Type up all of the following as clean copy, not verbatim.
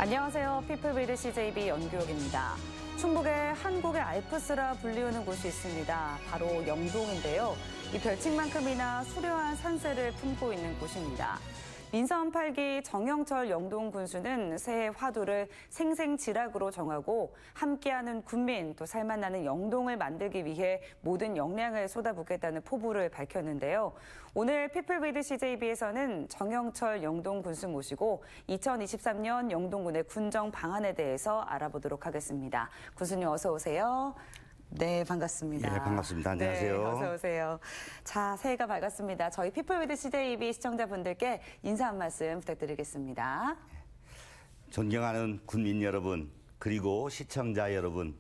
안녕하세요. 피플 위드 CJB 연규옥입니다. 충북에 한국의 알프스라 불리우는 곳이 있습니다. 바로 영동인데요. 이 별칭만큼이나 수려한 산세를 품고 있는 곳입니다. 민선 8기 정영철 영동 군수는 새해 화두를 생생지락으로 정하고 함께하는 군민 또 살맛나는 영동을 만들기 위해 모든 역량을 쏟아붓겠다는 포부를 밝혔는데요. 오늘 피플 위드 CJB에서는 정영철 영동 군수 모시고 2023년 영동군의 군정 방안에 대해서 알아보도록 하겠습니다. 군수님 어서 오세요. 네, 반갑습니다. 예, 반갑습니다. 안녕하세요. 네, 어서 오세요. 자, 새해가 밝았습니다. 저희 피플 위드 CJB 시청자분들께 인사 한 말씀 부탁드리겠습니다. 존경하는 군민 여러분, 그리고 시청자 여러분,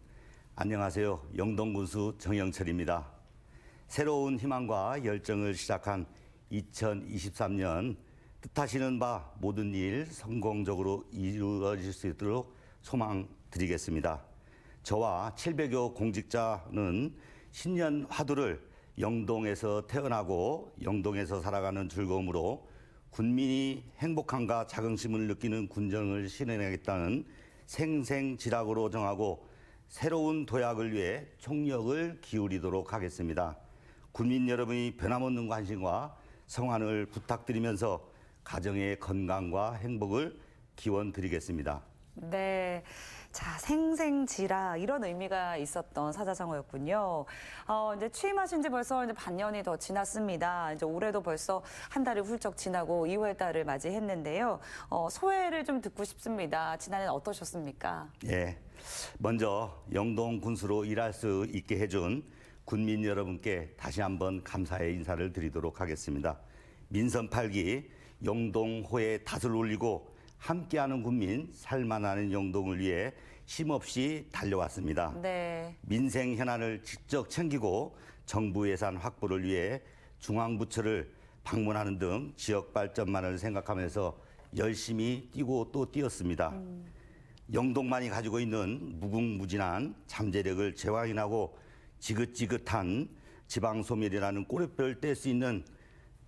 안녕하세요. 영동군수 정영철입니다. 새로운 희망과 열정을 시작한 2023년 뜻하시는 바 모든 일 성공적으로 이루어질 수 있도록 소망드리겠습니다. 저와 700여 공직자는 신년 화두를 영동에서 태어나고 영동에서 살아가는 즐거움으로 군민이 행복함과 자긍심을 느끼는 군정을 실현하겠다는 생생지락으로 정하고 새로운 도약을 위해 총력을 기울이도록 하겠습니다. 군민 여러분이 변함없는 관심과 성안을 부탁드리면서 가정의 건강과 행복을 기원드리겠습니다. 네. 자, 생생지라 이런 의미가 있었던 사자성어였군요. 이제 취임하신 지 벌써 이제 반년이 더 지났습니다. 이제 올해도 벌써 한 달이 훌쩍 지나고 2월 달을 맞이했는데요. 소회를 좀 듣고 싶습니다. 지난해는 어떠셨습니까? 예. 먼저 영동 군수로 일할 수 있게 해준 군민 여러분께 다시 한번 감사의 인사를 드리도록 하겠습니다. 민선 8기 영동호에 닷을 올리고 함께하는 군민, 살만하는 영동을 위해 쉼없이 달려왔습니다. 네. 민생 현안을 직접 챙기고 정부 예산 확보를 위해 중앙부처를 방문하는 등 지역 발전만을 생각하면서 열심히 뛰고 또 뛰었습니다. 영동만이 가지고 있는 무궁무진한 잠재력을 재확인하고 지긋지긋한 지방소멸이라는 꼬리표를 뗄 수 있는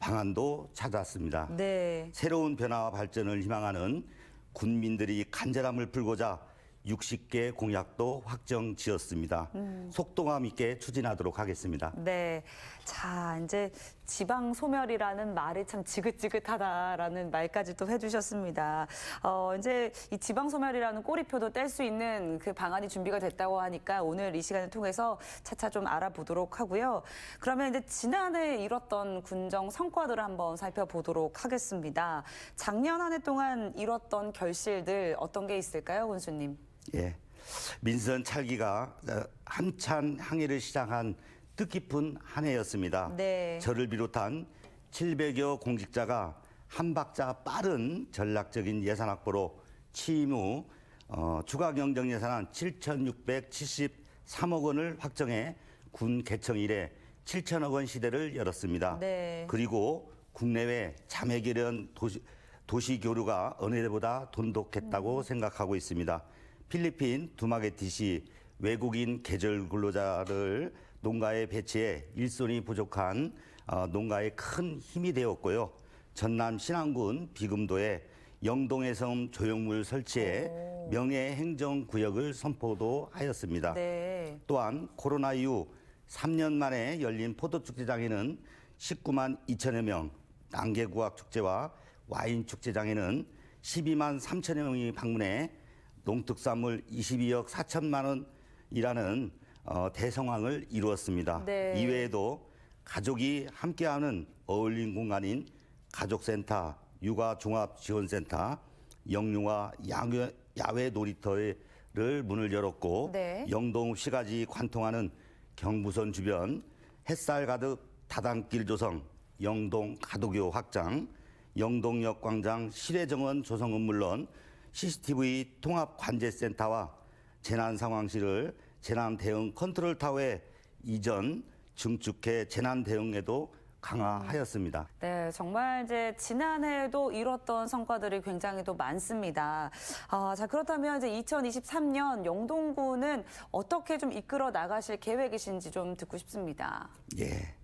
방안도 찾았습니다. 네. 새로운 변화와 발전을 희망하는 군민들이 간절함을 풀고자 60개 공약도 확정 지었습니다. 속도감 있게 추진하도록 하겠습니다. 네. 자, 이제 지방 소멸이라는 말이 참 지긋지긋하다라는 말까지 또 해주셨습니다. 이제 이 지방 소멸이라는 꼬리표도 뗄 수 있는 그 방안이 준비가 됐다고 하니까 오늘 이 시간을 통해서 차차 좀 알아보도록 하고요. 그러면 이제 지난해 이뤘던 군정 성과들을 한번 살펴보도록 하겠습니다. 작년 한 해 동안 이뤘던 결실들 어떤 게 있을까요, 군수님? 예. 민선 찰기가 한찬 항해를 시작한 뜻깊은 한 해였습니다. 네. 저를 비롯한 700여 공직자가 한 박자 빠른 전략적인 예산 확보로 취임 후 추가 경정 예산안 7,673억 원을 확정해 군 개청 이래 7천억 원 시대를 열었습니다. 네. 그리고 국내외 자매 결연 도시 교류가 어느 때보다 돈독했다고 생각하고 있습니다. 필리핀 두마게티시 외국인 계절 근로자를 농가에 배치해 일손이 부족한 농가에 큰 힘이 되었고요. 전남 신안군 비금도에 영동해 섬 조형물 설치해 명예행정구역을 선포도 하였습니다. 네. 또한 코로나 이후 3년 만에 열린 포도축제장에는 19만 2천여 명, 난개구악축제와 와인축제장에는 12만 3천여 명이 방문해 농특산물 22억 4천만 원이라는 대성황을 이루었습니다. 네. 이외에도 가족이 함께하는 어울림 공간인 가족센터, 육아종합지원센터, 영유아 야외 놀이터를 문을 열었고 네. 영동 시가지 관통하는 경부선 주변 햇살 가득 다단길 조성, 영동 가도교 확장, 영동역 광장 실외정원 조성은 물론 CCTV 통합관제센터와 재난상황실을 재난대응 컨트롤타워에 이전 증축해 재난대응에도 강화하였습니다. 네, 정말 이제 지난해에도 이뤘던 성과들이 굉장히 또 많습니다. 자, 그렇다면 이제 2023년 영동군은 어떻게 좀 이끌어 나가실 계획이신지 좀 듣고 싶습니다. 예.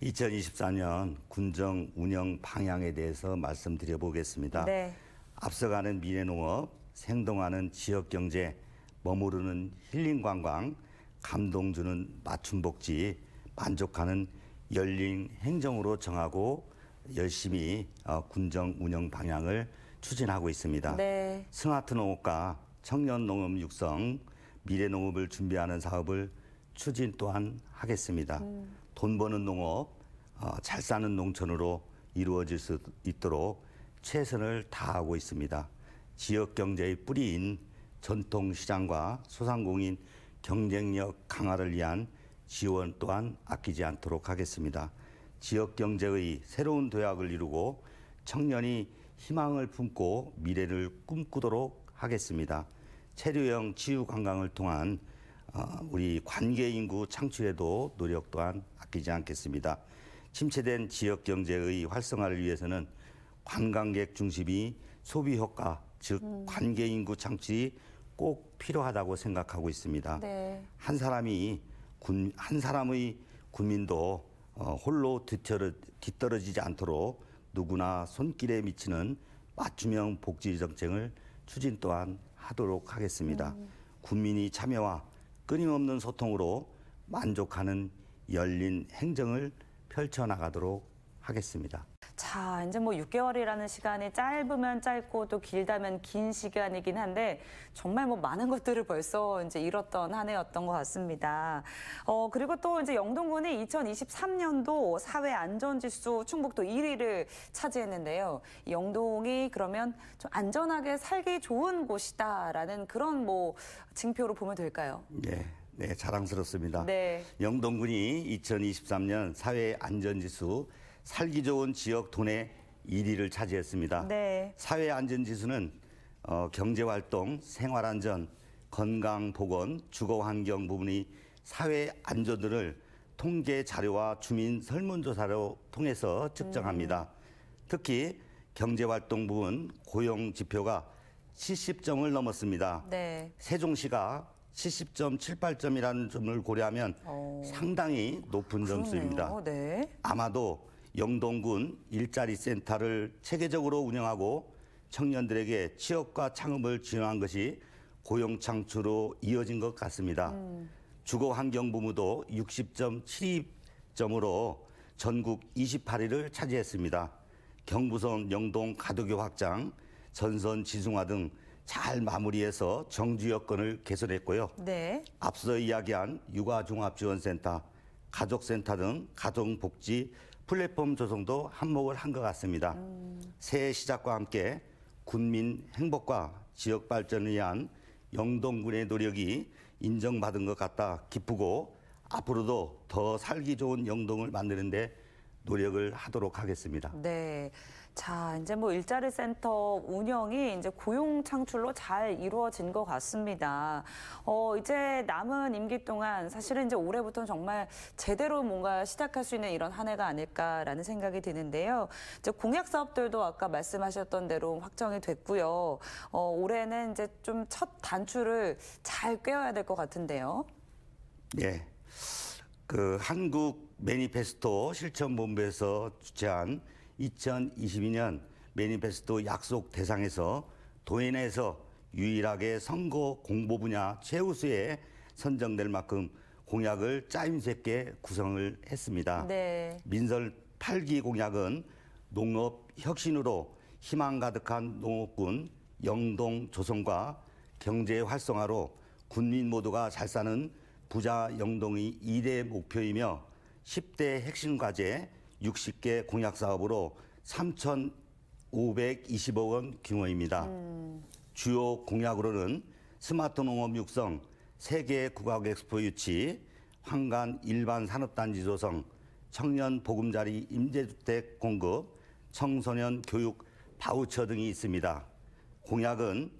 2024년 군정 운영 방향에 대해서 말씀드려 보겠습니다. 네. 앞서가는 미래농업, 생동하는 지역 경제, 머무르는 힐링 관광, 감동 주는 맞춤 복지, 만족하는 열린 행정으로 정하고 열심히 군정 운영 방향을 추진하고 있습니다. 네. 스마트 농업과 청년 농업 육성, 미래 농업을 준비하는 사업을 추진 또한 하겠습니다. 돈 버는 농업, 잘 사는 농촌으로 이루어질 수 있도록 최선을 다하고 있습니다. 지역 경제의 뿌리인 전통 시장과 소상공인 경쟁력 강화를 위한 지원 또한 아끼지 않도록 하겠습니다. 지역 경제의 새로운 도약을 이루고 청년이 희망을 품고 미래를 꿈꾸도록 하겠습니다. 체류형 치유 관광을 통한 우리 관계 인구 창출에도 노력 또한 아끼지 않겠습니다. 침체된 지역 경제의 활성화를 위해서는 관광객 중심이 소비 효과, 즉 관계 인구 창출이 꼭 필요하다고 생각하고 있습니다. 네. 한 사람의 군민도 홀로 뒤떨어지지 않도록 누구나 손길에 미치는 맞춤형 복지 정책을 추진 또한 하도록 하겠습니다. 국민이 참여와 끊임없는 소통으로 만족하는 열린 행정을 펼쳐나가도록 하겠습니다. 자, 이제 뭐 6개월이라는 시간이 짧으면 짧고 또 길다면 긴 시간이긴 한데 정말 뭐 많은 것들을 벌써 이제 이뤘던 한 해였던 것 같습니다. 그리고 또 이제 영동군이 2023년도 사회 안전지수 충북도 1위를 차지했는데요. 영동이 그러면 좀 안전하게 살기 좋은 곳이다라는 그런 뭐 징표로 보면 될까요? 네, 자랑스럽습니다. 네. 영동군이 2023년 사회 안전지수 살기 좋은 지역 도내 1위를 차지했습니다. 네. 사회 안전지수는 경제활동, 생활안전, 건강보건, 주거환경 부분의 사회 안전도를 통계 자료와 주민 설문조사로 통해서 측정합니다. 특히 경제활동 부분 고용 지표가 70점을 넘었습니다. 네. 세종시가 70.78점이라는 점을 고려하면 상당히 높은 점수입니다. 네. 아마도 영동군 일자리 센터를 체계적으로 운영하고 청년들에게 취업과 창업을 지원한 것이 고용 창출로 이어진 것 같습니다. 주거환경부무도 60.72점으로 전국 28위를 차지했습니다. 경부선 영동 가두교 확장, 전선 지중화 등 잘 마무리해서 정주 여건을 개선했고요. 네. 앞서 이야기한 육아종합지원센터, 가족센터 등 가정복지 플랫폼 조성도 한몫을 한 것 같습니다. 새해 시작과 함께 군민 행복과 지역 발전을 위한 영동군의 노력이 인정받은 것 같다 기쁘고 앞으로도 더 살기 좋은 영동을 만드는 데 노력을 하도록 하겠습니다. 네. 자, 이제 뭐 일자리 센터 운영이 이제 고용 창출로 잘 이루어진 것 같습니다. 이제 남은 임기 동안 사실은 이제 올해부터는 정말 제대로 뭔가 시작할 수 있는 이런 한 해가 아닐까라는 생각이 드는데요. 이제 공약 사업들도 아까 말씀하셨던 대로 확정이 됐고요. 올해는 이제 좀 첫 단추를 잘 꿰어야 될 것 같은데요. 네. 그 한국 매니페스토 실천본부에서 주최한 2022년 매니페스토 약속 대상에서 도내에서 유일하게 선거 공보 분야 최우수에 선정될 만큼 공약을 짜임새 있게 구성을 했습니다. 네. 민설 8기 공약은 농업 혁신으로 희망 가득한 농업군 영동 조성과 경제 활성화로 군민 모두가 잘 사는 부자 영동이 2대 목표이며 10대 핵심 과제 60개 공약 사업으로 3,520억 원 규모입니다. 주요 공약으로는 스마트 농업 육성, 세계 국악 엑스포 유치, 황간 일반 산업단지 조성, 청년 보금자리 임대주택 공급, 청소년 교육 바우처 등이 있습니다. 공약은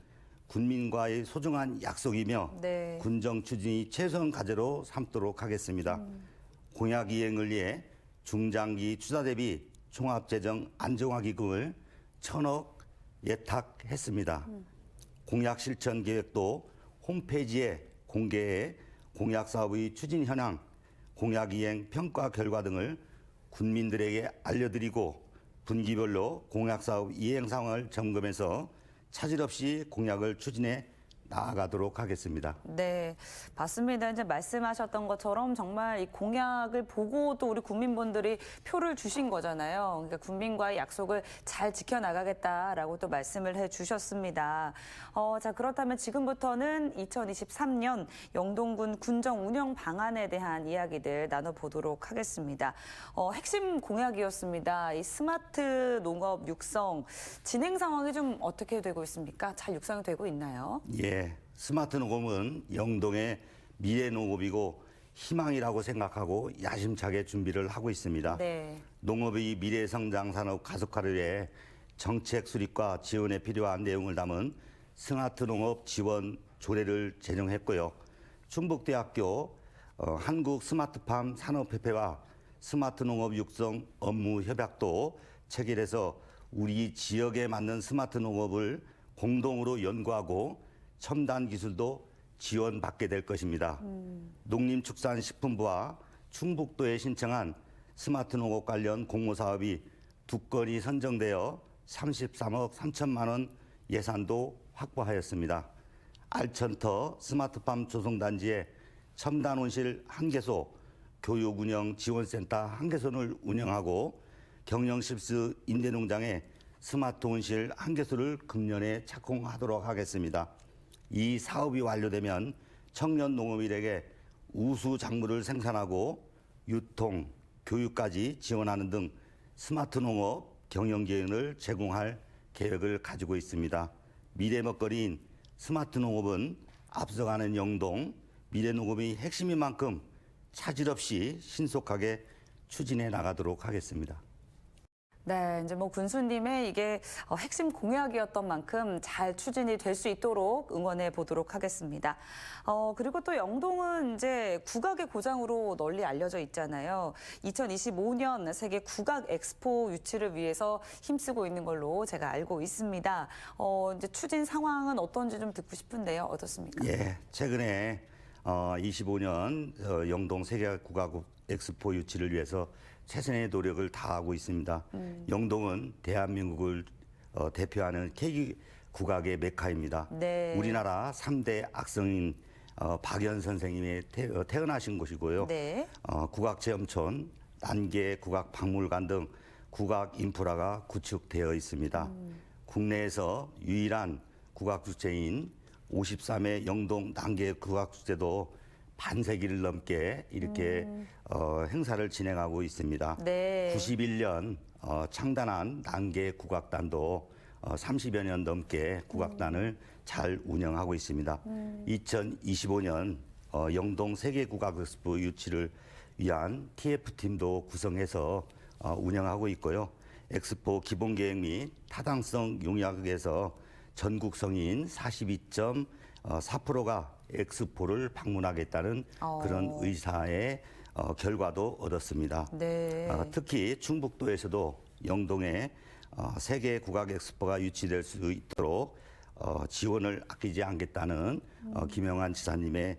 군민과의 소중한 약속이며 네. 군정 추진이 최선 과제로 삼도록 하겠습니다. 공약 이행을 위해 중장기 투자 대비 종합재정 안정화 기금을 1,000억 예탁했습니다. 공약 실천 계획도 홈페이지에 공개해 공약 사업의 추진 현황, 공약 이행 평가 결과 등을 군민들에게 알려드리고 분기별로 공약 사업 이행 상황을 점검해서 차질 없이 공약을 추진해 나아가도록 하겠습니다. 네, 맞습니다. 이제 말씀하셨던 것처럼 정말 이 공약을 보고 또 우리 국민분들이 표를 주신 거잖아요. 그러니까 국민과의 약속을 잘 지켜나가겠다라고 또 말씀을 해주셨습니다. 자, 그렇다면 지금부터는 2023년 영동군 군정 운영 방안에 대한 이야기들 나눠보도록 하겠습니다. 핵심 공약이었습니다. 이 스마트 농업 육성 진행 상황이 좀 어떻게 되고 있습니까? 잘 육성이 되고 있나요? 예, 스마트 농업은 영동의 미래 농업이고 희망이라고 생각하고 야심차게 준비를 하고 있습니다. 네. 농업의 미래 성장 산업 가속화를 위해 정책 수립과 지원에 필요한 내용을 담은 스마트 농업 지원 조례를 제정했고요. 충북대학교 한국 스마트팜 산업협회와 스마트 농업 육성 업무 협약도 체결해서 우리 지역에 맞는 스마트 농업을 공동으로 연구하고 첨단 기술도 지원받게 될 것입니다. 농림축산식품부와 충북도에 신청한 스마트 농업 관련 공모사업이 2건이 선정되어 33억 3천만 원 예산도 확보하였습니다. 알천터 스마트팜 조성단지에 첨단온실 1개소, 교육운영 지원센터 1개소를 운영하고 경영실스 임대농장에 스마트온실 1개소를 금년에 착공하도록 하겠습니다. 이 사업이 완료되면 청년 농업인에게 우수 작물을 생산하고 유통, 교육까지 지원하는 등 스마트 농업 경영 기회를 제공할 계획을 가지고 있습니다. 미래 먹거리인 스마트 농업은 앞서가는 영동 미래 농업의 핵심인 만큼 차질 없이 신속하게 추진해 나가도록 하겠습니다. 네, 이제 뭐 군수님의 이게 핵심 공약이었던 만큼 잘 추진이 될 수 있도록 응원해 보도록 하겠습니다. 그리고 또 영동은 이제 국악의 고장으로 널리 알려져 있잖아요. 2025년 세계 국악 엑스포 유치를 위해서 힘쓰고 있는 걸로 제가 알고 있습니다. 이제 추진 상황은 어떤지 좀 듣고 싶은데요. 어떻습니까? 예, 최근에 25년 영동 세계 국악 엑스포 유치를 위해서 최선의 노력을 다하고 있습니다. 영동은 대한민국을 대표하는 케이크 국악의 메카입니다. 네. 우리나라 3대 악성인 박연 선생님이 태어나신 곳이고요. 네. 국악체험촌, 난계 국악박물관 등 국악 인프라가 구축되어 있습니다. 국내에서 유일한 국악축제인 53회 영동 난계 국악축제도 반세기를 넘게 이렇게 행사를 진행하고 있습니다. 네. 91년 창단한 난계 국악단도 30여 년 넘게 국악단을 잘 운영하고 있습니다. 2025년 영동 세계 국악 엑스포 유치를 위한 TF팀도 구성해서 운영하고 있고요. 엑스포 기본 계획 및 타당성 용역에서 전국 성인 42.4%가 엑스포를 방문하겠다는 그런 의사의 결과도 얻었습니다. 네. 특히 충북도에서도 영동에 세계 국악 엑스포가 유치될 수 있도록 지원을 아끼지 않겠다는 김영환 지사님의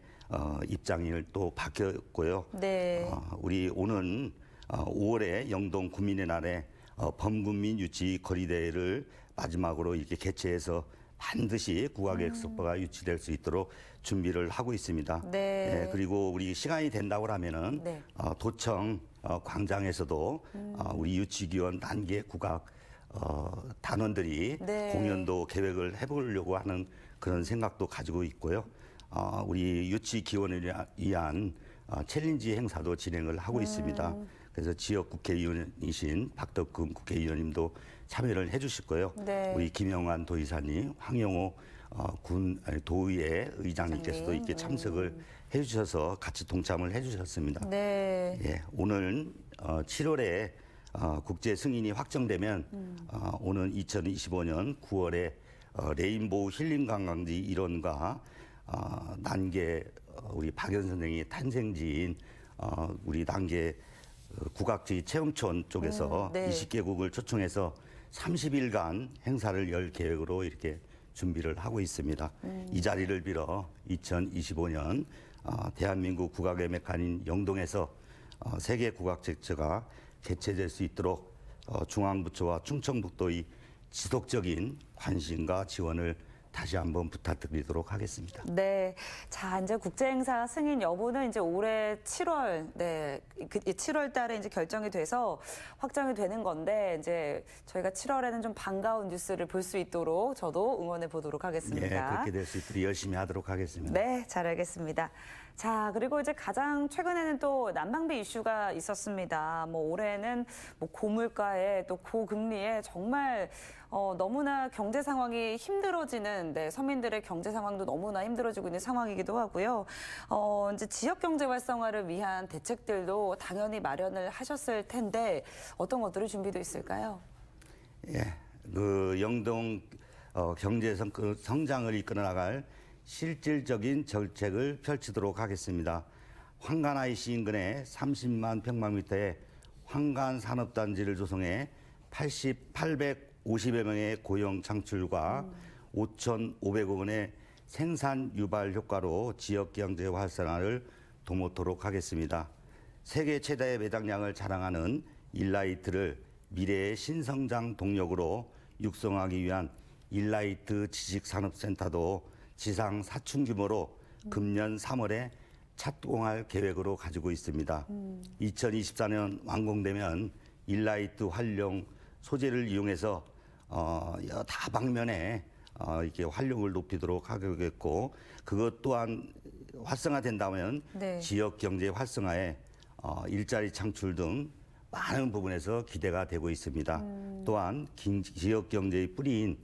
입장을 또 밝혔고요. 네. 우리 오는 5월에 영동 군민의 날에 범군민 유치 거리대회를 마지막으로 이렇게 개최해서 반드시 국악 엑스포가 유치될 수 있도록 준비를 하고 있습니다. 네. 그리고 우리 시간이 된다고 하면은 네. 도청 광장에서도 우리 유치기원 단계 국악 단원들이 네. 공연도 계획을 해보려고 하는 그런 생각도 가지고 있고요. 우리 유치 기원을 위한 챌린지 행사도 진행을 하고 있습니다. 그래서 지역 국회의원이신 박덕금 국회의원님도 참여를 해주실 거예요. 네. 우리 김영환 도의사님, 황영호 도의회 의장님께서도 이렇게 참석을 해주셔서 같이 동참을 해주셨습니다. 네. 예, 오늘 7월에 국제 승인이 확정되면 오는 2025년 9월에 레인보우 힐링 관광지 일원과 난계 우리 박연 선생의 탄생지인 우리 난계 국악지 체험촌 쪽에서 네. 20개국을 초청해서 30일간 행사를 열 계획으로 이렇게 준비를 하고 있습니다. 이 자리를 빌어 2025년 대한민국 국악의 메카인 영동에서 세계 국악제처가 개최될 수 있도록 중앙부처와 충청북도의 지속적인 관심과 지원을 다시 한번 부탁드리도록 하겠습니다. 네. 자, 이제 국제행사 승인 여부는 이제 올해 7월, 네. 7월 달에 이제 결정이 돼서 확정이 되는 건데, 이제 저희가 7월에는 좀 반가운 뉴스를 볼 수 있도록 저도 응원해 보도록 하겠습니다. 네, 그렇게 될 수 있도록 열심히 하도록 하겠습니다. 네, 잘 알겠습니다. 자, 그리고 이제 가장 최근에는 또 난방비 이슈가 있었습니다. 뭐 올해는 뭐 고물가에 또 고금리에 정말 너무나 경제 상황이 힘들어지는, 네, 서민들의 경제 상황도 너무나 힘들어지고 있는 상황이기도 하고요. 이제 지역 경제 활성화를 위한 대책들도 당연히 마련을 하셨을 텐데 어떤 것들이 준비되어 있을까요? 예, 그 영동 경제 성장을 이끌어 나갈 실질적인 정책을 펼치도록 하겠습니다. 황간 IC 인근에 30만 평방미터의 황간 산업단지를 조성해 850여 명의 고용 창출과 5,500억 원의 생산 유발 효과로 지역 경제 활성화를 도모토록 하겠습니다. 세계 최다의 매장량을 자랑하는 일라이트를 미래의 신성장 동력으로 육성하기 위한 일라이트 지식산업센터도 지상 4층 규모로 금년 3월에 착공할 계획으로 가지고 있습니다. 2024년 완공되면 일라이트 활용 소재를 이용해서 다방면에 이렇게 활용을 높이도록 하겠고, 그것 또한 활성화된다면 네. 지역 경제 활성화에 일자리 창출 등 많은 부분에서 기대가 되고 있습니다. 또한 지역 경제의 뿌리인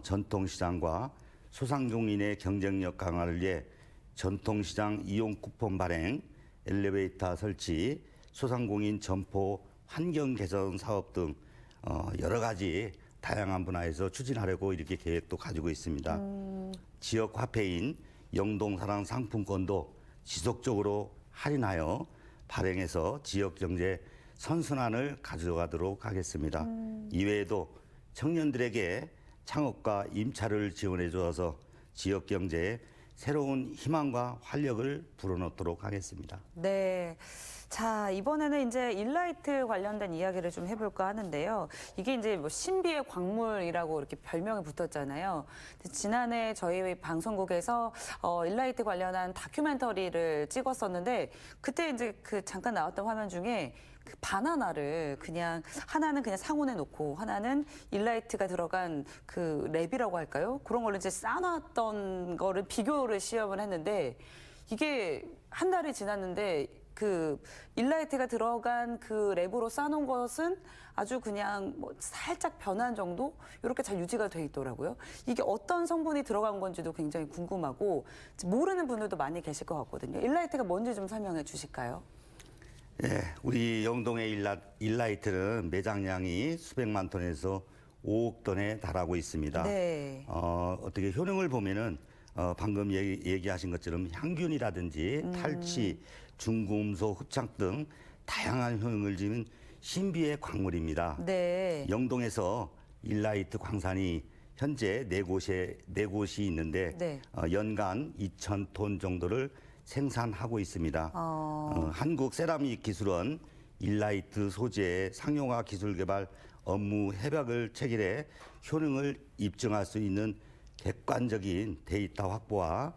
전통시장과 소상공인의 경쟁력 강화를 위해 전통시장 이용 쿠폰 발행, 엘리베이터 설치, 소상공인 점포 환경 개선 사업 등 여러 가지 다양한 분야에서 추진하려고 이렇게 계획도 가지고 있습니다. 지역 화폐인 영동사랑 상품권도 지속적으로 할인하여 발행해서 지역 경제 선순환을 가져가도록 하겠습니다. 이외에도 청년들에게 창업과 임차를 지원해 주어서 지역 경제에 새로운 희망과 활력을 불어넣도록 하겠습니다. 네. 자, 이번에는 이제 일라이트 관련된 이야기를 좀 해볼까 하는데요. 이게 이제 뭐 신비의 광물이라고 이렇게 별명이 붙었잖아요. 지난해 저희 방송국에서 일라이트 관련한 다큐멘터리를 찍었었는데, 그때 이제 그 잠깐 나왔던 화면 중에 그 바나나를 그냥 하나는 그냥 상온에 놓고 하나는 일라이트가 들어간 그 랩이라고 할까요? 그런 걸로 이제 쌓아놨던 거를 비교를 시험을 했는데, 이게 한 달이 지났는데 그 일라이트가 들어간 그 랩으로 쌓아놓은 것은 아주 그냥 뭐 살짝 변한 정도 이렇게 잘 유지가 돼 있더라고요. 이게 어떤 성분이 들어간 건지도 굉장히 궁금하고 모르는 분들도 많이 계실 것 같거든요. 일라이트가 뭔지 좀 설명해 주실까요? 네, 우리 영동의 일라이트는 매장량이 수백만 톤에서 5억 톤에 달하고 있습니다. 네. 어떻게 효능을 보면은 방금 얘기하신 것처럼 향균이라든지 탈취, 중금속 흡착 등 다양한 효능을 지닌 신비의 광물입니다. 네. 영동에서 일라이트 광산이 현재 네 곳이 있는데 네. 연간 2,000톤 정도를 생산하고 있습니다. 한국세라믹기술원 일라이트 소재의 상용화 기술 개발 업무 협약을 체결해 효능을 입증할 수 있는 객관적인 데이터 확보와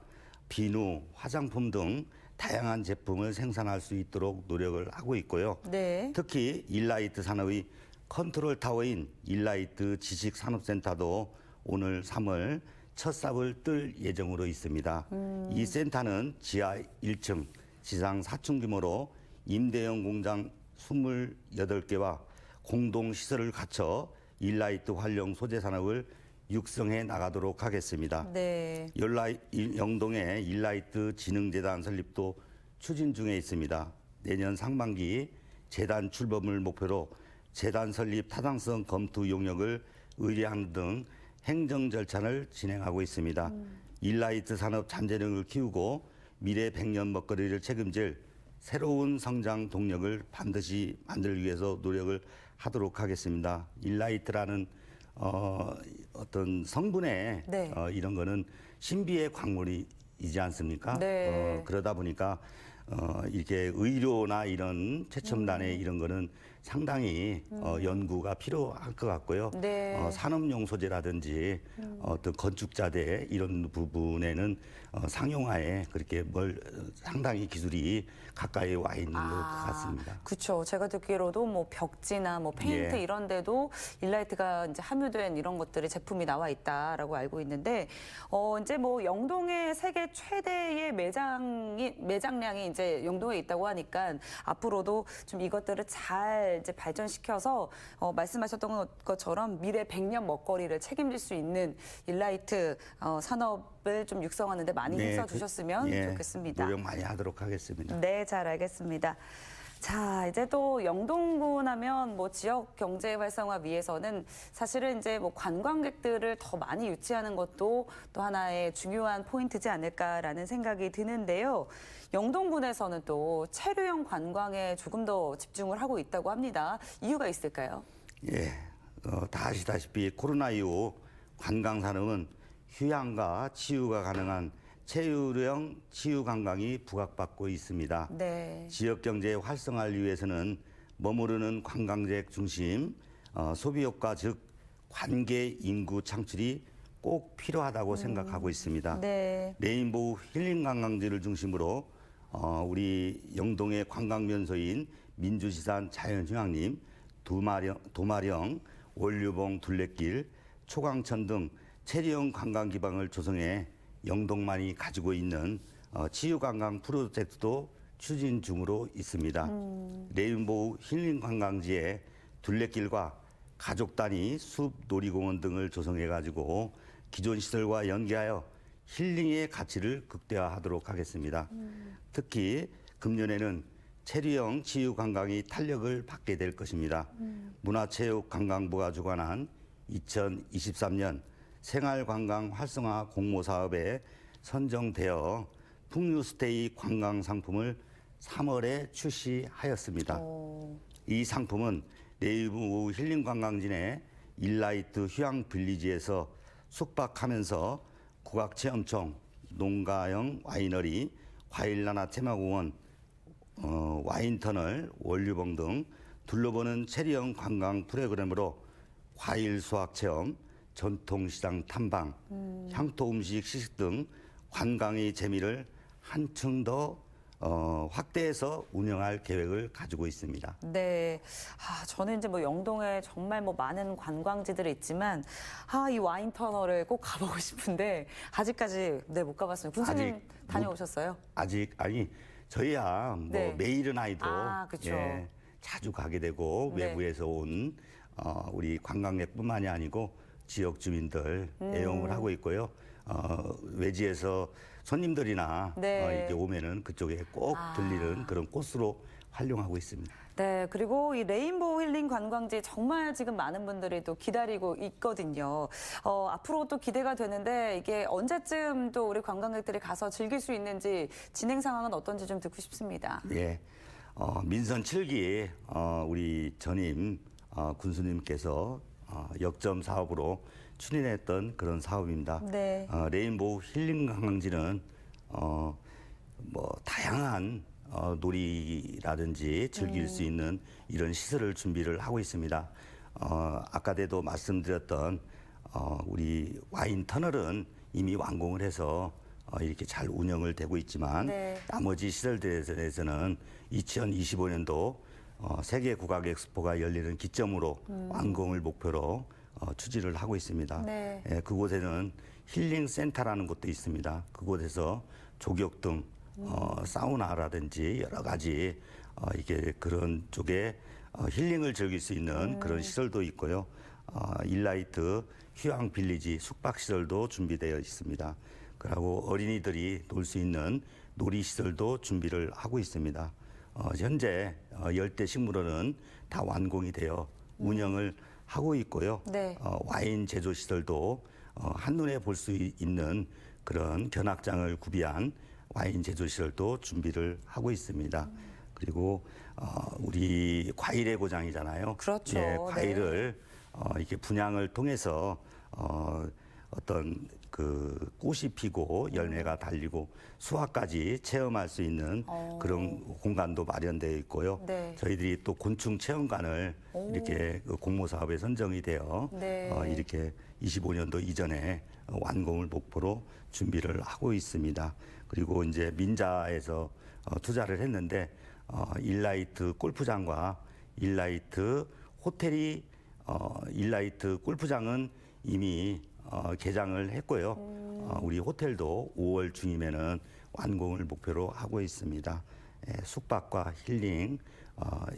비누, 화장품 등 다양한 제품을 생산할 수 있도록 노력을 하고 있고요. 네. 특히 일라이트 산업의 컨트롤 타워인 일라이트 지식산업센터도 오늘 3월 첫 삽을 뜰 예정으로 있습니다. 이 센터는 지하 1층, 지상 4층 규모로 임대형 공장 28개와 공동시설을 갖춰 일라이트 활용 소재 산업을 육성해 나가도록 하겠습니다. 네. 영동의 일라이트 진흥재단 설립도 추진 중에 있습니다. 내년 상반기 재단 출범을 목표로 재단 설립 타당성 검토 용역을 의뢰하는 등 행정 절차를 진행하고 있습니다. 일라이트 산업 잠재력을 키우고 미래 100년 먹거리를 책임질 새로운 성장 동력을 반드시 만들기 위해서 노력을 하도록 하겠습니다. 일라이트라는 어떤 성분에 네. 이런 거는 신비의 광물이지 않습니까? 네. 그러다 보니까 이렇게 의료나 이런 최첨단의 이런 거는 상당히 연구가 필요할 것 같고요. 네. 산업용 소재라든지 어떤 건축자재 이런 부분에는 상용화에 그렇게 상당히 기술이 가까이 와 있는 것 같습니다. 그렇죠. 제가 듣기로도 뭐 벽지나 뭐 페인트 예. 이런 데도 일라이트가 이제 함유된 이런 것들이 제품이 나와 있다라고 알고 있는데 이제 뭐 영동의 세계 최대의 매장량이 이제 영동에 있다고 하니까 앞으로도 좀 이것들을 잘 이제 발전시켜서 말씀하셨던 것처럼 미래 100년 먹거리를 책임질 수 있는 일라이트 산업을 좀 육성하는 데 많이 힘써 주셨으면 좋겠습니다. 노력 많이 하도록 하겠습니다. 네, 잘 알겠습니다. 자, 이제 또 영동군 하면 뭐 지역 경제 활성화 위해서는 사실은 이제 뭐 관광객들을 더 많이 유치하는 것도 또 하나의 중요한 포인트지 않을까라는 생각이 드는데요. 영동군에서는 또 체류형 관광에 조금 더 집중을 하고 있다고 합니다. 이유가 있을까요? 예, 다 아시다시피 코로나 이후 관광 산업은 휴양과 치유가 가능한 체류형 치유 관광이 부각받고 있습니다. 네. 지역 경제 활성화를 위해서는 머무르는 관광객 중심 소비 효과 즉 관계 인구 창출이 꼭 필요하다고 생각하고 있습니다. 네. 레인보우 힐링 관광지를 중심으로 우리 영동의 관광 명소인 민주시산 자연휴양림, 도마령, 원류봉 둘레길, 초강천 등 체류형 관광 기반을 조성해 영동만이 가지고 있는 치유관광 프로젝트도 추진 중으로 있습니다. 레인보우 힐링 관광지에 둘레길과 가족 단위 숲 놀이공원 등을 조성해가지고 기존 시설과 연계하여 힐링의 가치를 극대화하도록 하겠습니다. 특히 금년에는 체류형 치유관광이 탄력을 받게 될 것입니다. 문화체육관광부가 주관한 2023년 생활관광 활성화 공모사업에 선정되어 풍류스테이 관광 상품을 3월에 출시하였습니다. 이 상품은 레인보우 힐링 관광지 내 일라이트 휴양 빌리지에서 숙박하면서 국악체험청, 농가형 와이너리, 과일나나 테마공원, 와인터널, 원류봉 등 둘러보는 체리형 관광 프로그램으로 과일 수확 체험, 전통시장 탐방, 향토 음식 시식 등 관광의 재미를 한층 더 확대해서 운영할 계획을 가지고 있습니다. 네. 저는 이제 뭐 영동에 정말 뭐 많은 관광지들이 있지만, 이 와인 터널을 꼭 가보고 싶은데, 아직까지 못 가봤어요. 군수님 다녀오셨어요? 아니, 저희야 뭐 매일은 아니도 그쵸. 자주 가게 되고 외부에서 온 우리 관광객뿐만이 아니고 지역 주민들 애용을 하고 있고요. 외지에서 손님들이나 이렇게 오면은 그쪽에 꼭 들리는 그런 코스로 활용하고 있습니다. 네, 그리고 이 레인보우 힐링 관광지 정말 지금 많은 분들이 또 기다리고 있거든요. 앞으로 또 기대가 되는데 이게 언제쯤 또 우리 관광객들이 가서 즐길 수 있는지 진행 상황은 어떤지 좀 듣고 싶습니다. 예, 민선 7기 우리 전임 군수님께서 역점 사업으로 추진했던 그런 사업입니다. 네. 레인보우 힐링 관광지는 뭐 다양한 놀이라든지 즐길 수 있는 이런 시설을 준비를 하고 있습니다. 아까도 말씀드렸던 우리 와인 터널은 이미 완공을 해서 이렇게 잘 운영을 되고 있지만 나머지 시설들에 대해서는 2025년도 세계 국악 엑스포가 열리는 기점으로 완공을 목표로 추진을 하고 있습니다. 네. 그곳에는 힐링 센터라는 곳도 있습니다. 그곳에서 조격 등 사우나라든지 여러 가지 이게 그런 쪽에 힐링을 즐길 수 있는 그런 시설도 있고요. 일라이트 휴양 빌리지 숙박 시설도 준비되어 있습니다. 그리고 어린이들이 놀 수 있는 놀이 시설도 준비를 하고 있습니다. 현재 열대 식물원은 다 완공이 되어 운영을 하고 있고요. 네. 와인 제조 시설도 한눈에 볼 수 있는 그런 견학장을 구비한 와인 제조 시설도 준비를 하고 있습니다. 그리고 우리 과일의 고장이잖아요. 그렇죠. 예, 과일을 이렇게 분양을 통해서 어떤 그 꽃이 피고 열매가 달리고 수확까지 체험할 수 있는 그런 공간도 마련되어 있고요. 네. 저희들이 또 곤충 체험관을 이렇게 그 공모 사업에 선정이 되어 네. 이렇게 25년도 이전에 완공을 목표로 준비를 하고 있습니다. 그리고 이제 민자에서 투자를 했는데 일라이트 골프장과 일라이트 호텔이 일라이트 골프장은 이미 개장을 했고요. 우리 호텔도 5월 중이면은 완공을 목표로 하고 있습니다. 숙박과 힐링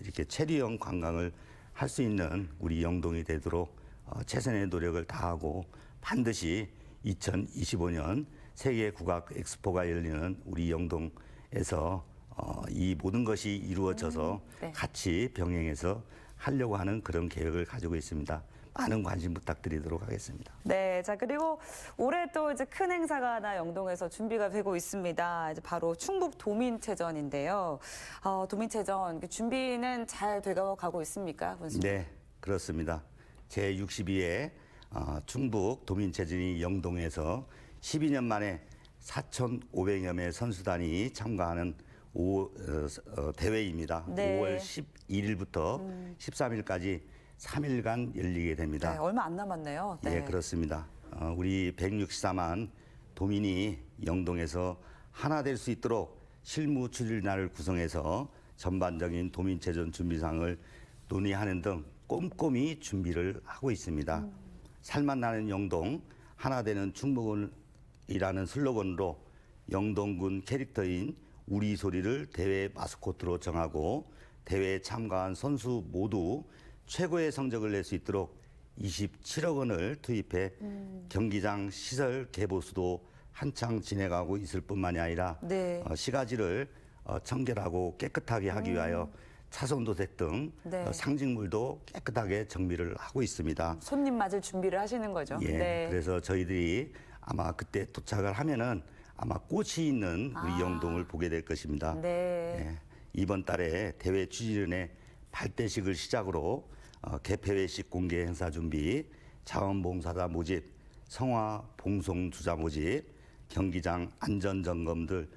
이렇게 체류형 관광을 할 수 있는 우리 영동이 되도록 최선의 노력을 다하고 반드시 2025년 세계 국악 엑스포가 열리는 우리 영동에서 이 모든 것이 이루어져서 네. 같이 병행해서 하려고 하는 그런 계획을 가지고 있습니다. 많은 관심 부탁드리도록 하겠습니다. 네, 자 그리고 올해 또 이제 큰 행사가 하나 영동에서 준비가 되고 있습니다. 이제 바로 충북 도민체전인데요. 도민체전 준비는 잘 돼가고 있습니까, 군수님? 네, 그렇습니다. 제62회 충북 도민체전이 영동에서 12년 만에 4,500여 명 선수단이 참가하는 대회입니다. 네. 5월 11일부터 13일까지 3일간 열리게 됩니다. 네, 얼마 안 남았네요. 네. 예, 그렇습니다. 우리 164만 도민이 영동에서 하나 될 수 있도록 실무 추진단을 구성해서 전반적인 도민체전 준비상을 논의하는 등 꼼꼼히 준비를 하고 있습니다. 살맛 나는 영동, 하나 되는 충북이라는 슬로건으로 영동군 캐릭터인 우리 소리를 대회 마스코트로 정하고 대회에 참가한 선수 모두 최고의 성적을 낼 수 있도록 27억 원을 투입해 경기장 시설 개보수도 한창 진행하고 있을 뿐만이 아니라 네. 시가지를 청결하고 깨끗하게 하기 위하여 차선도색 등 네. 상징물도 깨끗하게 정비를 하고 있습니다. 손님 맞을 준비를 하시는 거죠. 예, 네. 그래서 저희들이 아마 그때 도착을 하면은 아마 꽃이 있는 우리 영동을 보게 될 것입니다. 네. 예, 이번 달에 대회 추진에 발대식을 시작으로 개폐회식 공개 행사 준비, 자원봉사자 모집, 성화 봉송주자 모집, 경기장 안전점검 등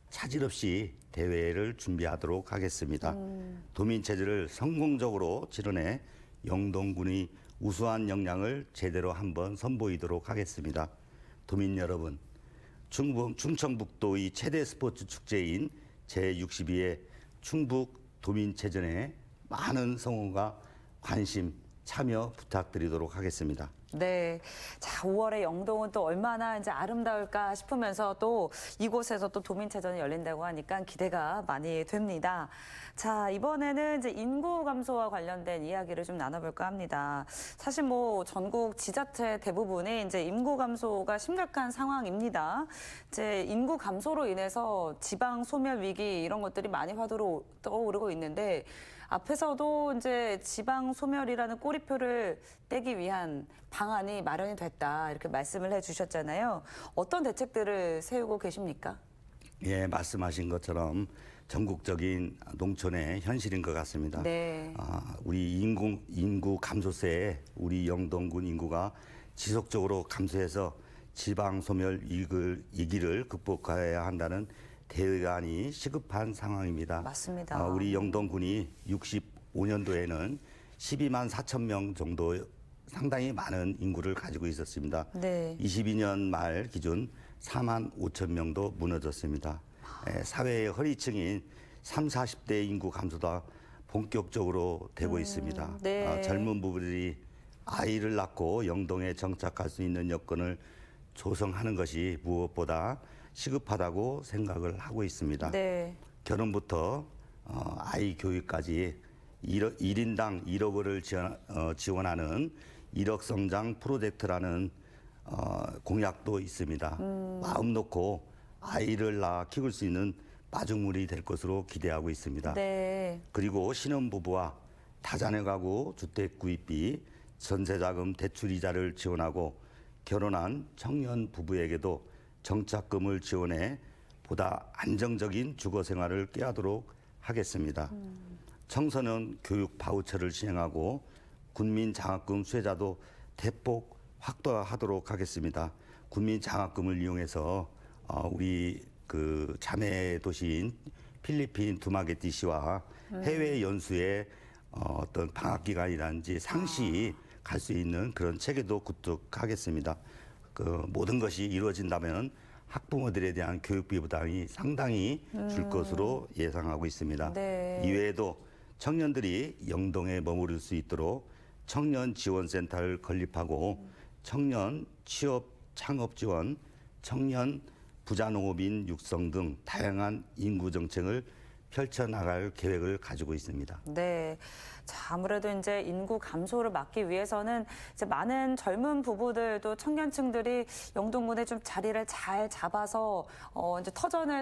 차질 없이 대회를 준비하도록 하겠습니다. 도민체제를 성공적으로 치러내 영동군이 우수한 역량을 제대로 한번 선보이도록 하겠습니다. 도민 여러분, 충청북도의 최대 스포츠 축제인 제62회 충북 도민체전에 많은 성원과 관심, 참여 부탁드리도록 하겠습니다. 네. 자, 5월에 영동은 또 얼마나 이제 아름다울까 싶으면서 또 이곳에서 또 도민체전이 열린다고 하니까 기대가 많이 됩니다. 자, 이번에는 이제 인구 감소와 관련된 이야기를 좀 나눠볼까 합니다. 사실 뭐 전국 지자체 대부분이 이제 인구 감소가 심각한 상황입니다. 이제 인구 감소로 인해서 지방 소멸 위기 이런 것들이 많이 화두로 떠오르고 있는데 앞에서도 이제 지방 소멸이라는 꼬리표를 떼기 위한 방안이 마련이 됐다 이렇게 말씀을 해주셨잖아요. 어떤 대책들을 세우고 계십니까? 예, 말씀하신 것처럼 전국적인 농촌의 현실인 것 같습니다. 네. 우리 인구 감소세에 우리 영동군 인구가 지속적으로 감소해서 지방 소멸 위기를 극복해야 한다는 대안이 시급한 상황입니다. 맞습니다. 우리 영동군이 65년도에는 12만 4천 명 정도 상당히 많은 인구를 가지고 있었습니다. 네. 22년 말 기준 4만 5천 명도 무너졌습니다. 사회의 허리층인 30, 40대 인구 감소가 본격적으로 되고 있습니다. 네. 젊은 부부들이 아이를 낳고 영동에 정착할 수 있는 여건을 조성하는 것이 무엇보다 시급하다고 생각을 하고 있습니다. 네. 결혼부터 아이 교육까지 1인당 1억 원을 지원하는 1억 성장 프로젝트라는 공약도 있습니다. 마음 놓고 아이를 낳아 키울 수 있는 마중물이 될 것으로 기대하고 있습니다. 네. 그리고 신혼부부와 다자녀 가구 주택 구입비, 전세자금 대출 이자를 지원하고 결혼한 청년 부부에게도 정착금을 지원해 보다 안정적인 주거 생활을 꾀하도록 하겠습니다. 청소년 교육 바우처를 시행하고 군민 장학금 수혜자도 대폭 확대하도록 하겠습니다. 군민 장학금을 이용해서 우리 그 자매 도시인 필리핀 두마게티시와 해외 연수에 어떤 방학 기간이라든지 상시 갈 수 있는 그런 체계도 구축하겠습니다. 그 모든 것이 이루어진다면 학부모들에 대한 교육비 부담이 상당히 줄 것으로 예상하고 있습니다. 네. 이외에도 청년들이 영동에 머무를 수 있도록 청년 지원센터를 건립하고 청년 취업 창업 지원, 청년 부자농업인 육성 등 다양한 인구 정책을 펼쳐나갈 계획을 가지고 있습니다. 네. 자, 아무래도 이제 인구 감소를 막기 위해서는 이제 많은 젊은 부부들도 청년층들이 영동군에 좀 자리를 잘 잡아서 이제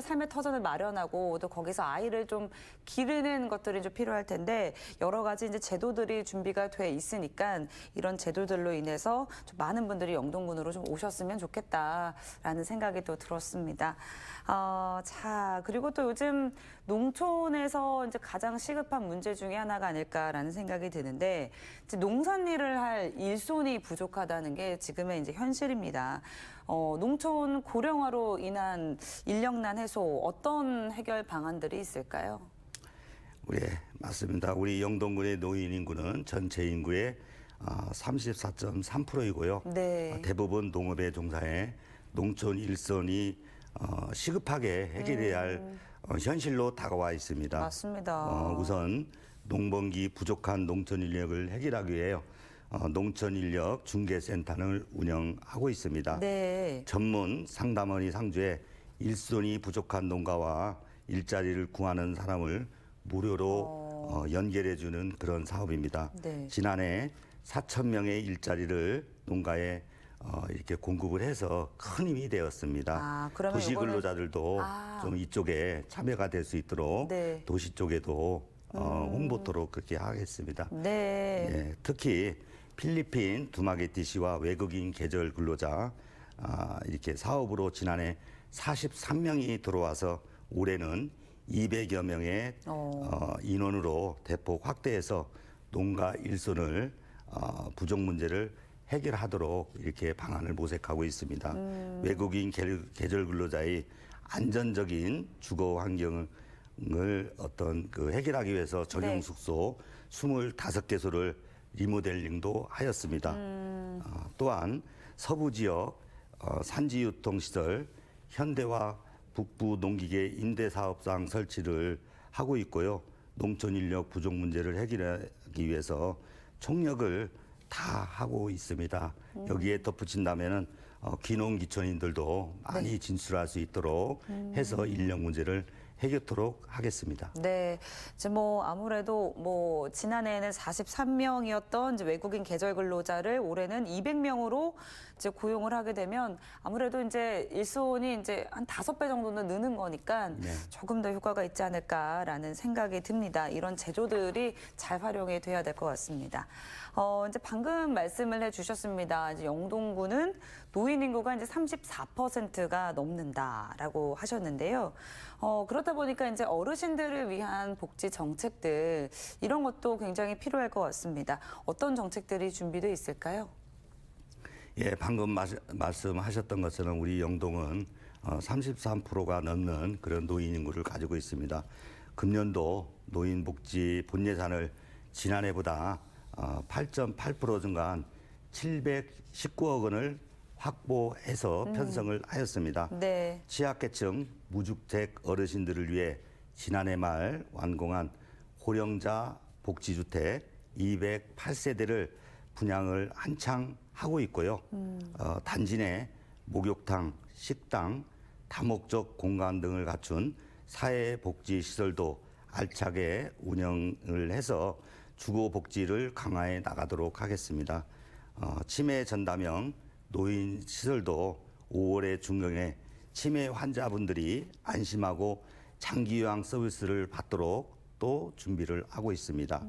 삶의 터전을 마련하고 또 거기서 아이를 좀 기르는 것들이 좀 필요할 텐데 여러 가지 이제 제도들이 준비가 돼 있으니까 이런 제도들로 인해서 좀 많은 분들이 영동군으로 좀 오셨으면 좋겠다라는 생각이 또 들었습니다. 자, 그리고 또 요즘 농촌에서 이제 가장 시급한 문제 중에 하나가 아닐까라는 생각이 드는데 이제 농산일을 할 일손이 부족하다는 게 지금의 이제 현실입니다. 농촌 고령화로 인한 인력난 해소 어떤 해결 방안들이 있을까요? 네, 맞습니다. 우리 영동군의 노인 인구는 전체 인구의 34.3%이고요. 네. 대부분 농업에 종사해 농촌 일선이 시급하게 해결해야 할 현실로 다가와 있습니다. 맞습니다. 우선 농번기 부족한 농촌 인력을 해결하기 위해 농촌 인력 중개센터를 운영하고 있습니다. 네. 전문 상담원이 상주해 일손이 부족한 농가와 일자리를 구하는 사람을 무료로 연결해주는 그런 사업입니다. 네. 지난해 4천 명의 일자리를 농가에 이렇게 공급을 해서 큰 힘이 되었습니다. 그러면 도시 이거는 근로자들도 좀 이쪽에 참여가 될 수 있도록 네. 도시 쪽에도 홍보토록 그렇게 하겠습니다. 네. 예, 특히 필리핀 두마게티시와 외국인 계절 근로자 이렇게 사업으로 지난해 43명이 들어와서 올해는 200여 명의 인원으로 대폭 확대해서 농가 일손을 부족 문제를 해결하도록 이렇게 방안을 모색하고 있습니다. 외국인 계절 근로자의 안전적인 주거 환경을 해결하기 위해서 전용 숙소 25개소를 리모델링도 하였습니다. 또한 서부 지역 산지유통시설 현대화 북부 농기계 임대사업장 설치를 하고 있고요. 농촌 인력 부족 문제를 해결하기 위해서 총력을 다 하고 있습니다. 여기에 덧붙인다면은 귀농귀촌인들도 많이 진출할 수 있도록 해서 인력 문제를 해결토록 하겠습니다. 네, 이제 아무래도 지난해에는 43명이었던 이제 외국인 계절 근로자를 올해는 200명으로 이제 고용을 하게 되면 아무래도 이제 일손이 이제 한 5배 정도는 느는 거니까 조금 더 효과가 있지 않을까라는 생각이 듭니다. 이런 제도들이 잘 활용이 돼야 될 것 같습니다. 이제 방금 말씀을 해주셨습니다. 이제 영동군은 노인 인구가 이제 34%가 넘는다라고 하셨는데요. 그렇다 보니까 이제 어르신들을 위한 복지 정책들 이런 것도 굉장히 필요할 것 같습니다. 어떤 정책들이 준비되어 있을까요? 예, 방금 말씀하셨던 것처럼 우리 영동은 33%가 넘는 그런 노인 인구를 가지고 있습니다. 금년도 노인 복지 본 예산을 지난해보다 8.8% 증가한 719억 원을 확보해서 편성을 하였습니다. 네. 취약계층 무주택 어르신들을 위해 지난해 말 완공한 고령자 복지주택 208세대를 분양을 한창 하고 있고요. 단지 내 목욕탕, 식당, 다목적 공간 등을 갖춘 사회복지시설도 알차게 운영을 해서 주거복지를 강화해 나가도록 하겠습니다. 치매 전담형 노인시설도 5월의 중경에 치매 환자분들이 안심하고 장기요양 서비스를 받도록 또 준비를 하고 있습니다.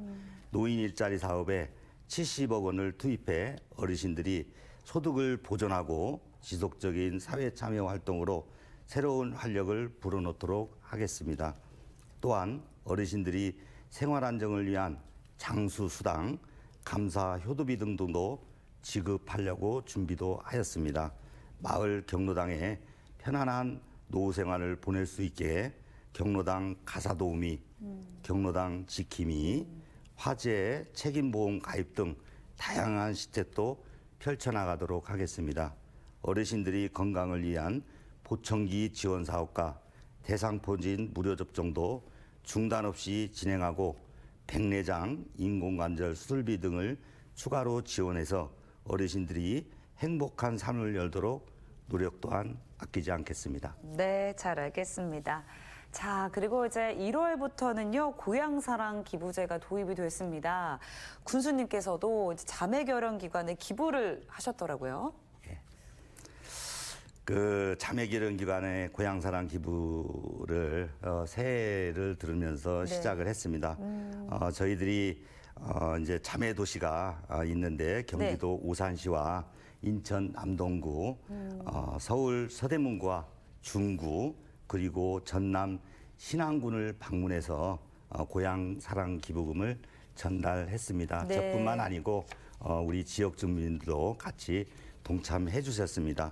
노인 일자리 사업에 70억 원을 투입해 어르신들이 소득을 보존하고 지속적인 사회 참여 활동으로 새로운 활력을 불어넣도록 하겠습니다. 또한 어르신들이 생활 안정을 위한 장수 수당, 감사 효도비 등도 지급하려고 준비도 하였습니다. 마을 경로당에 편안한 노후 생활을 보낼 수 있게 경로당 가사도우미, 경로당 지킴이, 화재 책임보험 가입 등 다양한 시책도 펼쳐나가도록 하겠습니다. 어르신들이 건강을 위한 보청기 지원 사업과 대상포진 무료 접종도 중단 없이 진행하고 백내장, 인공관절 수술비 등을 추가로 지원해서 어르신들이 행복한 삶을 열도록 노력 또한 아끼지 않겠습니다. 네, 잘 알겠습니다. 자, 그리고 이제 1월부터는요, 고향사랑 기부제가 도입이 됐습니다. 군수님께서도 이제 자매결연 기관에 기부를 하셨더라고요. 그 자매결연 기관의 고향사랑 기부를 새해를 들으면서 네. 시작을 했습니다. 저희들이 이제 자매 도시가 있는데 경기도 오산시와 인천 남동구, 서울 서대문구와 중구 그리고 전남 신안군을 방문해서 고향사랑 기부금을 전달했습니다. 네. 저뿐만 아니고 우리 지역 주민들도 같이 동참해 주셨습니다.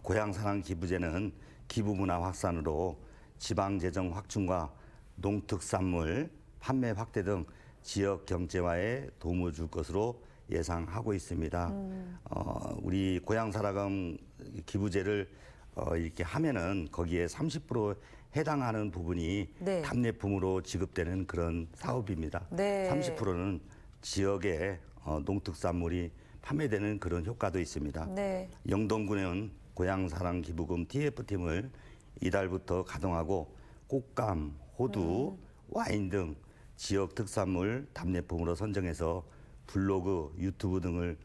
고향사랑 기부제는 기부문화 확산으로 지방재정 확충과 농특산물 판매 확대 등 지역 경제화에 도움을 줄 것으로 예상하고 있습니다. 우리 고향사랑 기부제를 이렇게 하면은 거기에 30% 해당하는 부분이 네. 답례품으로 지급되는 그런 사업입니다. 네. 30%는 지역의 농특산물이 판매되는 그런 효과도 있습니다. 네. 영동군은 고향사랑 기부금 TF팀을 이달부터 가동하고 꽃감, 호두, 와인 등 지역 특산물 답례품으로 선정해서 블로그, 유튜브 등을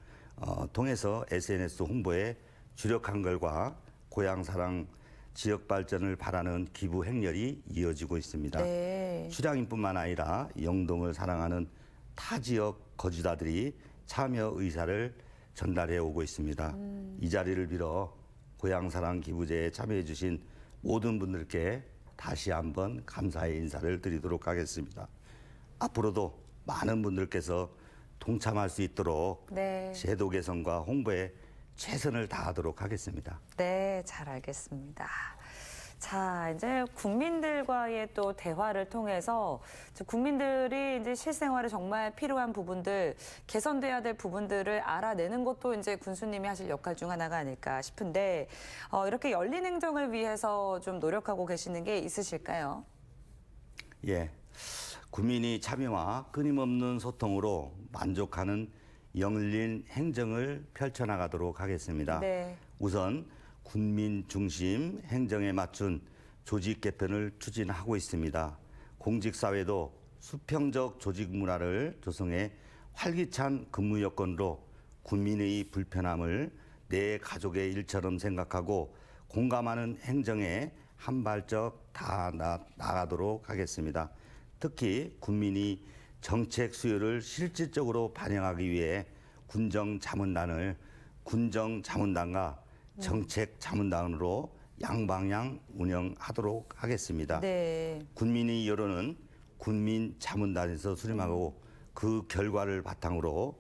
통해서 SNS 홍보에 주력한 결과 고향사랑 지역 발전을 바라는 기부 행렬이 이어지고 있습니다. 네. 출향인뿐만 아니라 영동을 사랑하는 타 지역 거주자들이 참여 의사를 전달해 오고 있습니다. 이 자리를 빌어 고향사랑 기부제에 참여해 주신 모든 분들께 다시 한번 감사의 인사를 드리도록 하겠습니다. 앞으로도 많은 분들께서 동참할 수 있도록 네. 제도 개선과 홍보에 최선을 다하도록 하겠습니다. 네, 잘 알겠습니다. 자, 이제 국민들과의 또 대화를 통해서 국민들이 이제 실생활에 정말 필요한 부분들, 개선돼야 될 부분들을 알아내는 것도 이제 군수님이 하실 역할 중 하나가 아닐까 싶은데, 이렇게 열린 행정을 위해서 좀 노력하고 계시는 게 있으실까요? 예. 국민이 참여와 끊임없는 소통으로 만족하는 열린 행정을 펼쳐나가도록 하겠습니다. 네. 우선 국민 중심 행정에 맞춘 조직 개편을 추진하고 있습니다. 공직사회도 수평적 조직 문화를 조성해 활기찬 근무 여건으로 국민의 불편함을 내 가족의 일처럼 생각하고 공감하는 행정에 한 발짝 다 나가도록 하겠습니다. 특히 국민이 정책 수요를 실질적으로 반영하기 위해 군정자문단을 군정자문단과 정책자문단으로 양방향 운영하도록 하겠습니다. 네. 군민의 여론은 군민자문단에서 수렴하고 그 결과를 바탕으로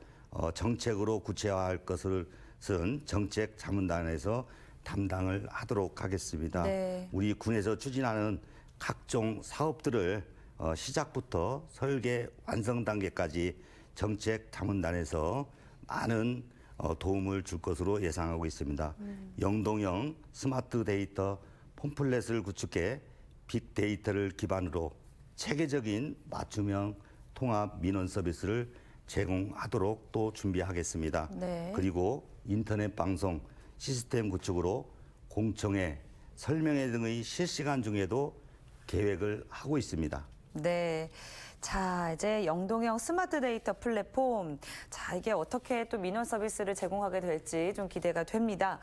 정책으로 구체화할 것을 쓴 정책자문단에서 담당을 하도록 하겠습니다. 네. 우리 군에서 추진하는 각종 사업들을 시작부터 설계 완성 단계까지 정책자문단에서 많은 도움을 줄 것으로 예상하고 있습니다. 영동형 스마트 데이터 폼플렛을 구축해 빅데이터를 기반으로 체계적인 맞춤형 통합 민원 서비스를 제공하도록 또 준비하겠습니다. 네. 그리고 인터넷 방송 시스템 구축으로 공청회, 설명회 등의 실시간 중에도 계획을 하고 있습니다. 네. 자, 이제 영동형 스마트 데이터 플랫폼. 자, 이게 어떻게 또 민원 서비스를 제공하게 될지 좀 기대가 됩니다.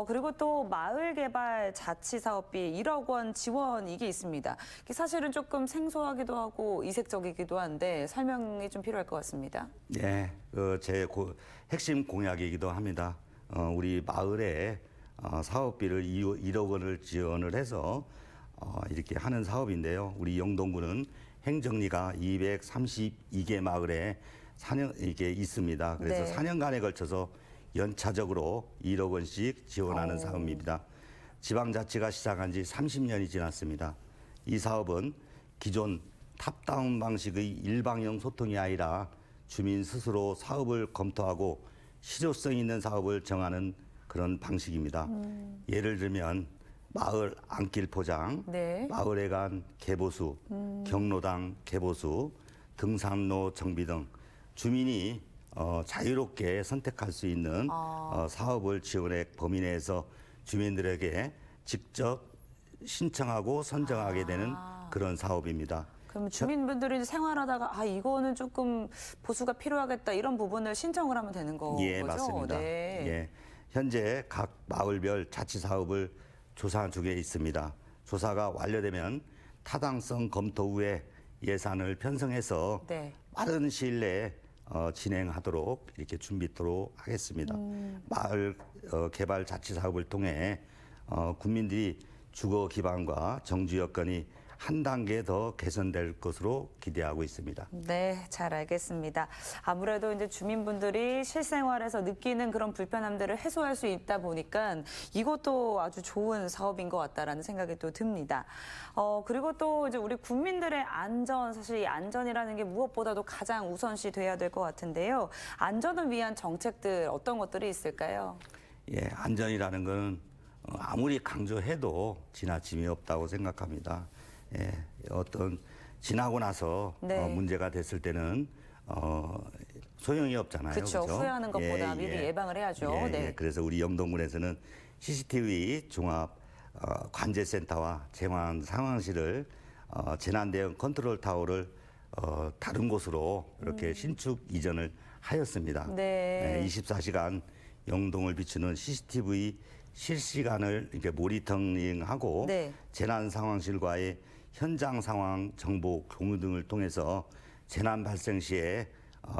그리고 또 마을 개발 자치 사업비 1억 원 지원 이게 있습니다. 이게 사실은 조금 생소하기도 하고 이색적이기도 한데 설명이 좀 필요할 것 같습니다. 네, 제 핵심 공약이기도 합니다. 우리 마을에 사업비를 1억 원을 지원을 해서 이렇게 하는 사업인데요. 우리 영동구는 행정리가 232개 마을에 이게 있습니다. 그래서 네. 4년간에 걸쳐서 연차적으로 1억 원씩 지원하는 사업입니다. 지방자치가 시작한 지 30년이 지났습니다. 이 사업은 기존 탑다운 방식의 일방형 소통이 아니라 주민 스스로 사업을 검토하고 실효성 있는 사업을 정하는 그런 방식입니다. 예를 들면 마을 안길 포장, 네. 마을회관 개보수, 경로당 개보수, 등산로 정비 등 주민이 자유롭게 선택할 수 있는 사업을 지원액 범위 내에서 주민들에게 직접 신청하고 선정하게 되는 그런 사업입니다. 그럼 주민분들이 생활하다가 이거는 조금 보수가 필요하겠다 이런 부분을 신청을 하면 되는 거죠? 예, 맞습니다. 네. 예, 현재 각 마을별 자치 사업을 조사 중에 있습니다. 조사가 완료되면 타당성 검토 후에 예산을 편성해서 네. 빠른 시일 내에 진행하도록 이렇게 준비토록 하겠습니다. 마을 개발 자치 사업을 통해 국민들이 주거 기반과 정주 여건이 한 단계 더 개선될 것으로 기대하고 있습니다. 네, 잘 알겠습니다. 아무래도 이제 주민분들이 실생활에서 느끼는 그런 불편함들을 해소할 수 있다 보니까 이것도 아주 좋은 사업인 것 같다라는 생각이 또 듭니다. 그리고 또 이제 우리 국민들의 안전, 사실 이 안전이라는 게 무엇보다도 가장 우선시 돼야 될 것 같은데요. 안전을 위한 정책들 어떤 것들이 있을까요? 예, 안전이라는 것은 아무리 강조해도 지나침이 없다고 생각합니다. 예, 어떤 지나고 나서 네. 문제가 됐을 때는 소용이 없잖아요. 그렇죠. 그죠? 후회하는 것보다 미리 예방을 해야죠. 예, 네. 예. 그래서 우리 영동군에서는 CCTV 종합 관제센터와 재난 상황실을 재난 대응 컨트롤 타워를 다른 곳으로 이렇게 신축 이전을 하였습니다. 네. 24시간 영동을 비추는 CCTV 실시간을 이렇게 모니터링하고 네. 재난 상황실과의 현장 상황 정보 공유 등을 통해서 재난 발생 시에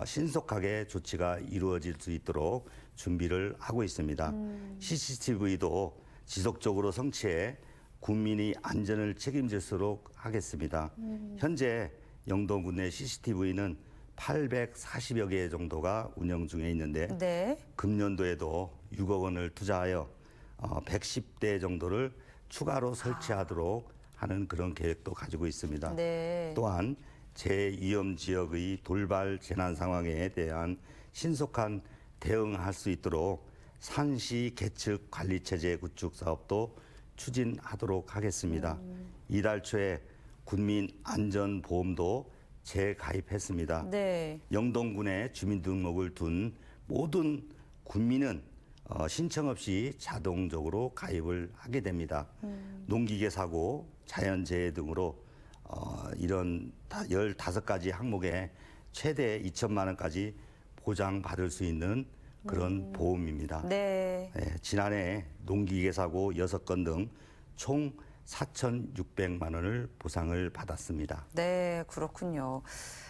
신속하게 조치가 이루어질 수 있도록 준비를 하고 있습니다. CCTV도 지속적으로 성취해 국민이 안전을 책임질수록 하겠습니다. 현재 영동군 내 CCTV는 840여 개 정도가 운영 중에 있는데 네. 금년도에도 6억 원을 투자하여 110대 정도를 추가로 설치하도록 하는 그런 계획도 가지고 있습니다. 네. 또한 재위험 지역의 돌발 재난 상황에 대한 신속한 대응할 수 있도록 산시 계측 관리 체제 구축 사업도 추진하도록 하겠습니다. 이달 초에 군민 안전보험도 재가입했습니다. 네. 영동군에 주민등록을 둔 모든 군민은 신청 없이 자동적으로 가입을 하게 됩니다. 농기계 사고, 자연재해 등으로 이런 15가지 항목에 최대 2천만 원까지 보장받을 수 있는 그런 보험입니다. 네. 예, 지난해 농기계 사고 6건 등 총 4,600만 원을 보상을 받았습니다. 네, 그렇군요.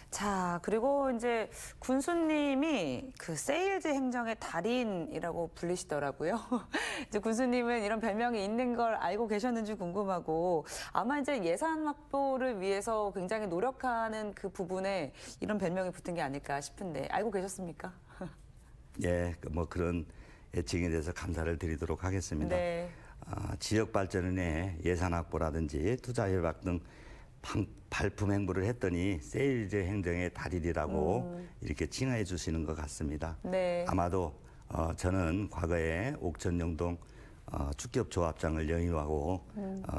자, 그리고 이제 군수님이 그 세일즈 행정의 달인이라고 불리시더라고요. 이제 군수님은 이런 별명이 있는 걸 알고 계셨는지 궁금하고 아마 이제 예산 확보를 위해서 굉장히 노력하는 그 부분에 이런 별명이 붙은 게 아닐까 싶은데 알고 계셨습니까? 예, 뭐 그런 애칭에 대해서 감사를 드리도록 하겠습니다. 네. 지역 발전을 위해 예산 확보라든지 투자 협약 등 발품 행보를 했더니 세일즈 행정의 달인이라고 이렇게 칭하해 주시는 것 같습니다. 네. 아마도 저는 과거에 옥천 영동 축협조합장을 영위하고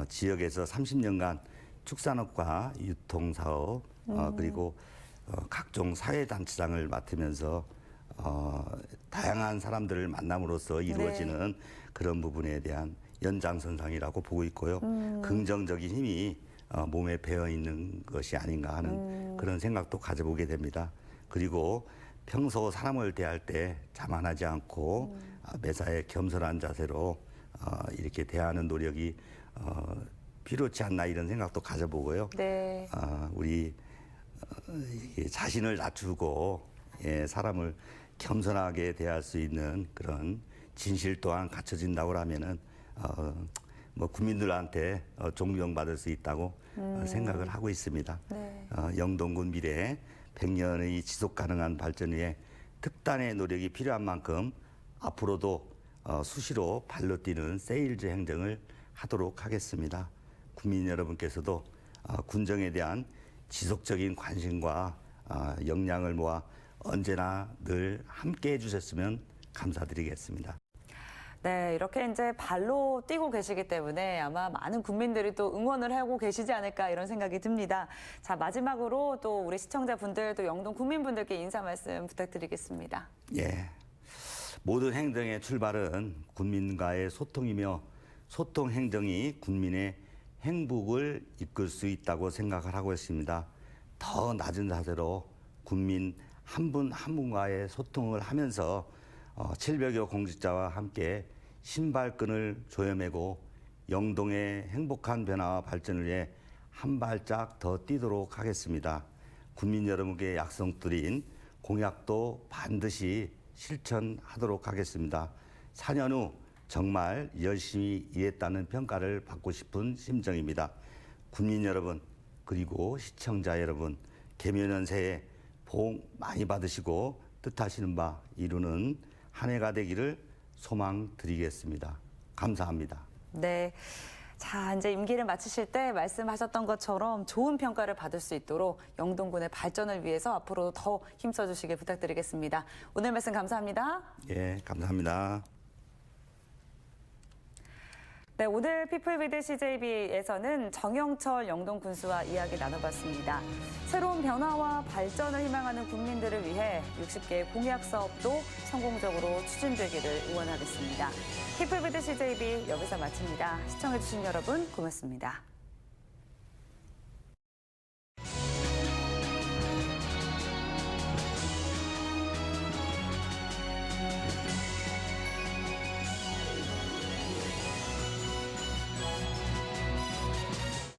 지역에서 30년간 축산업과 유통사업 그리고 각종 사회단체장을 맡으면서 다양한 사람들을 만남으로써 이루어지는 그런 부분에 대한 연장선상이라고 보고 있고요. 긍정적인 힘이 몸에 배어 있는 것이 아닌가 하는 그런 생각도 가져보게 됩니다. 그리고 평소 사람을 대할 때 자만하지 않고 매사에 겸손한 자세로 이렇게 대하는 노력이 필요치 않나 이런 생각도 가져보고요. 네. 우리 자신을 낮추고 사람을 겸손하게 대할 수 있는 그런 진실 또한 갖춰진다고 하면은 뭐 국민들한테 존경받을 수 있다고 생각을 하고 있습니다. 네. 영동군 미래 100년의 지속 가능한 발전 위해 특단의 노력이 필요한 만큼 앞으로도 수시로 발로 뛰는 세일즈 행정을 하도록 하겠습니다. 국민 여러분께서도 군정에 대한 지속적인 관심과 역량을 모아 언제나 늘 함께 해주셨으면 감사드리겠습니다. 네, 이렇게 이제 발로 뛰고 계시기 때문에 아마 많은 국민들이 또 응원을 하고 계시지 않을까 이런 생각이 듭니다. 자, 마지막으로 또 우리 시청자분들 또 영동 국민분들께 인사 말씀 부탁드리겠습니다. 예. 모든 행정의 출발은 국민과의 소통이며 소통 행정이 국민의 행복을 이끌 수 있다고 생각을 하고 있습니다. 더 낮은 자세로 국민 한 분 한 분과의 소통을 하면서 700여 공직자와 함께 신발끈을 조여매고 영동의 행복한 변화와 발전을 위해 한 발짝 더 뛰도록 하겠습니다. 국민 여러분께 약속드린 공약도 반드시 실천하도록 하겠습니다. 4년 후 정말 열심히 일했다는 평가를 받고 싶은 심정입니다. 국민 여러분 그리고 시청자 여러분 개묘년 새해 복 많이 받으시고 뜻하시는 바 이루는 한 해가 되기를 소망드리겠습니다. 감사합니다. 네. 자, 이제 임기를 마치실 때 말씀하셨던 것처럼 좋은 평가를 받을 수 있도록 영동군의 발전을 위해서 앞으로 더 힘써 주시길 부탁드리겠습니다. 오늘 말씀 감사합니다. 예, 감사합니다. 네, 오늘 피플 위드 CJB에서는 정영철 영동 군수와 이야기 나눠봤습니다. 새로운 변화와 발전을 희망하는 국민들을 위해 60개의 공약 사업도 성공적으로 추진되기를 응원하겠습니다. 피플 위드 CJB 여기서 마칩니다. 시청해주신 여러분 고맙습니다.